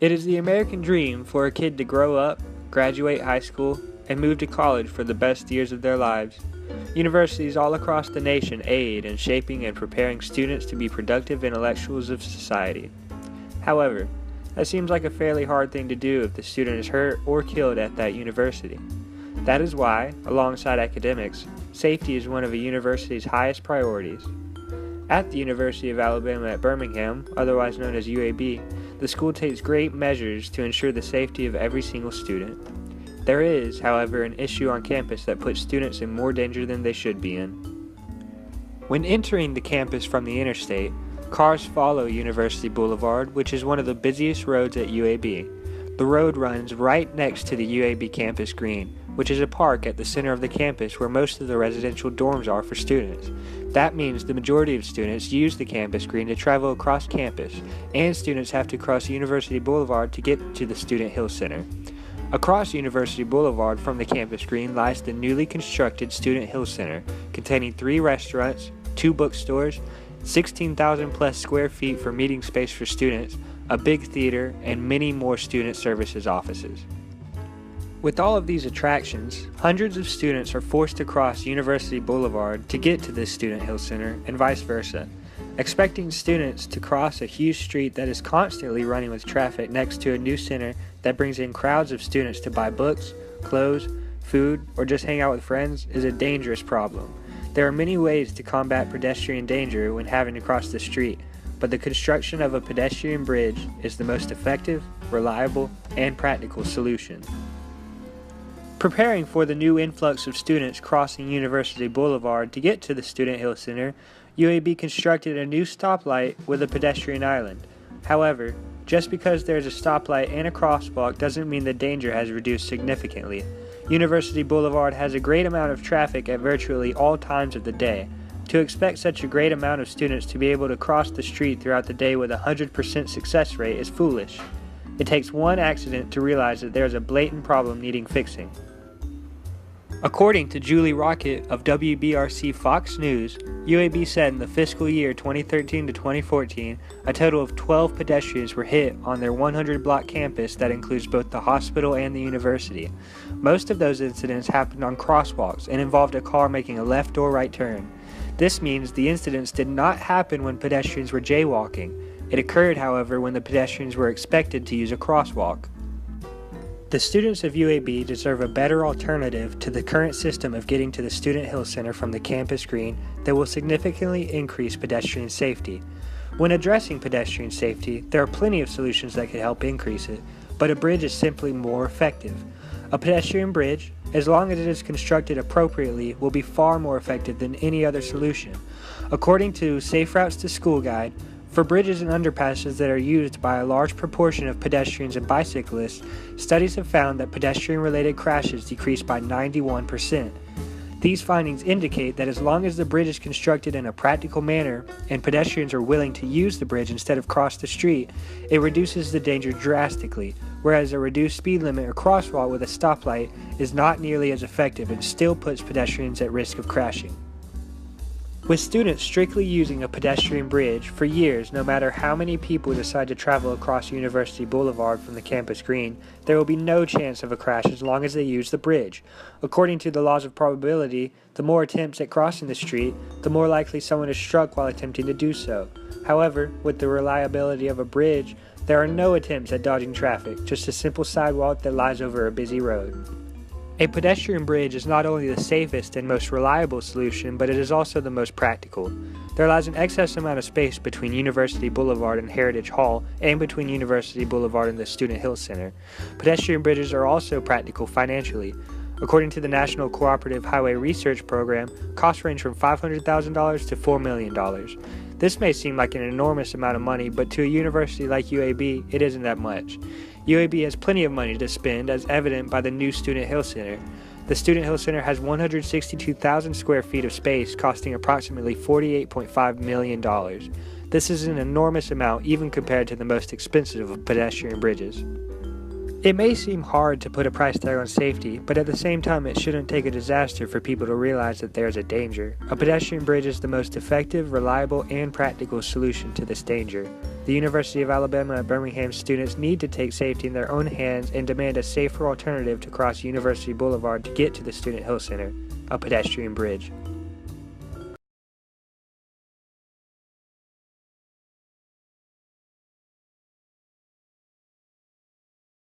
It is the American dream for a kid to grow up, graduate high school, and move to college for the best years of their lives. Universities all across the nation aid in shaping and preparing students to be productive intellectuals of society. However, that seems like a fairly hard thing to do if the student is hurt or killed at that university. That is why, alongside academics, safety is one of a university's highest priorities. At the University of Alabama at Birmingham, otherwise known as UAB, the school takes great measures to ensure the safety of every single student. There is, however, an issue on campus that puts students in more danger than they should be in. When entering the campus from the interstate, cars follow University Boulevard, which is one of the busiest roads at UAB. The road runs right next to the UAB Campus Green, which is a park at the center of the campus where most of the residential dorms are for students. That means the majority of students use the campus green to travel across campus, and students have to cross University Boulevard to get to the Student Hill Center. Across University Boulevard from the campus green lies the newly constructed Student Hill Center, containing 3 restaurants, 2 bookstores, 16,000 plus square feet for meeting space for students, a big theater, and many more student services offices. With all of these attractions, hundreds of students are forced to cross University Boulevard to get to this Student Hill Center, and vice versa. Expecting students to cross a huge street that is constantly running with traffic next to a new center that brings in crowds of students to buy books, clothes, food, or just hang out with friends is a dangerous problem. There are many ways to combat pedestrian danger when having to cross the street, but the construction of a pedestrian bridge is the most effective, reliable, and practical solution. Preparing for the new influx of students crossing University Boulevard to get to the Student Hill Center, UAB constructed a new stoplight with a pedestrian island. However, just because there is a stoplight and a crosswalk doesn't mean the danger has reduced significantly. University Boulevard has a great amount of traffic at virtually all times of the day. To expect such a great amount of students to be able to cross the street throughout the day with a 100% success rate is foolish. It takes one accident to realize that there is a blatant problem needing fixing. According to Julie Rocket of WBRC Fox News, UAB said in the fiscal year 2013 to 2014, a total of 12 pedestrians were hit on their 100-block campus that includes both the hospital and the university. Most of those incidents happened on crosswalks and involved a car making a left or right turn. This means the incidents did not happen when pedestrians were jaywalking. It occurred, however, when the pedestrians were expected to use a crosswalk. The students of UAB deserve a better alternative to the current system of getting to the Student Hill Center from the campus green that will significantly increase pedestrian safety. When addressing pedestrian safety, there are plenty of solutions that could help increase it, but a bridge is simply more effective. A pedestrian bridge, as long as it is constructed appropriately, will be far more effective than any other solution. According to Safe Routes to School Guide, for bridges and underpasses that are used by a large proportion of pedestrians and bicyclists, studies have found that pedestrian-related crashes decreased by 91%. These findings indicate that as long as the bridge is constructed in a practical manner and pedestrians are willing to use the bridge instead of cross the street, it reduces the danger drastically, whereas a reduced speed limit or crosswalk with a stoplight is not nearly as effective and still puts pedestrians at risk of crashing. With students strictly using a pedestrian bridge for years, no matter how many people decide to travel across University Boulevard from the campus green, there will be no chance of a crash as long as they use the bridge. According to the laws of probability, the more attempts at crossing the street, the more likely someone is struck while attempting to do so. However, with the reliability of a bridge, there are no attempts at dodging traffic, just a simple sidewalk that lies over a busy road. A pedestrian bridge is not only the safest and most reliable solution, but it is also the most practical. There lies an excess amount of space between University Boulevard and Heritage Hall, and between University Boulevard and the Student Hill Center. Pedestrian bridges are also practical financially. According to the National Cooperative Highway Research Program, costs range from $500,000 to $4 million. This may seem like an enormous amount of money, but to a university like UAB, it isn't that much. UAB has plenty of money to spend, as evident by the new Student Hill Center. The Student Hill Center has 162,000 square feet of space, costing approximately $48.5 million. This is an enormous amount even compared to the most expensive of pedestrian bridges. It may seem hard to put a price tag on safety, but at the same time it shouldn't take a disaster for people to realize that there's a danger. A pedestrian bridge is the most effective, reliable, and practical solution to this danger. The University of Alabama at Birmingham students need to take safety in their own hands and demand a safer alternative to cross University Boulevard to get to the Student Health Center, a pedestrian bridge.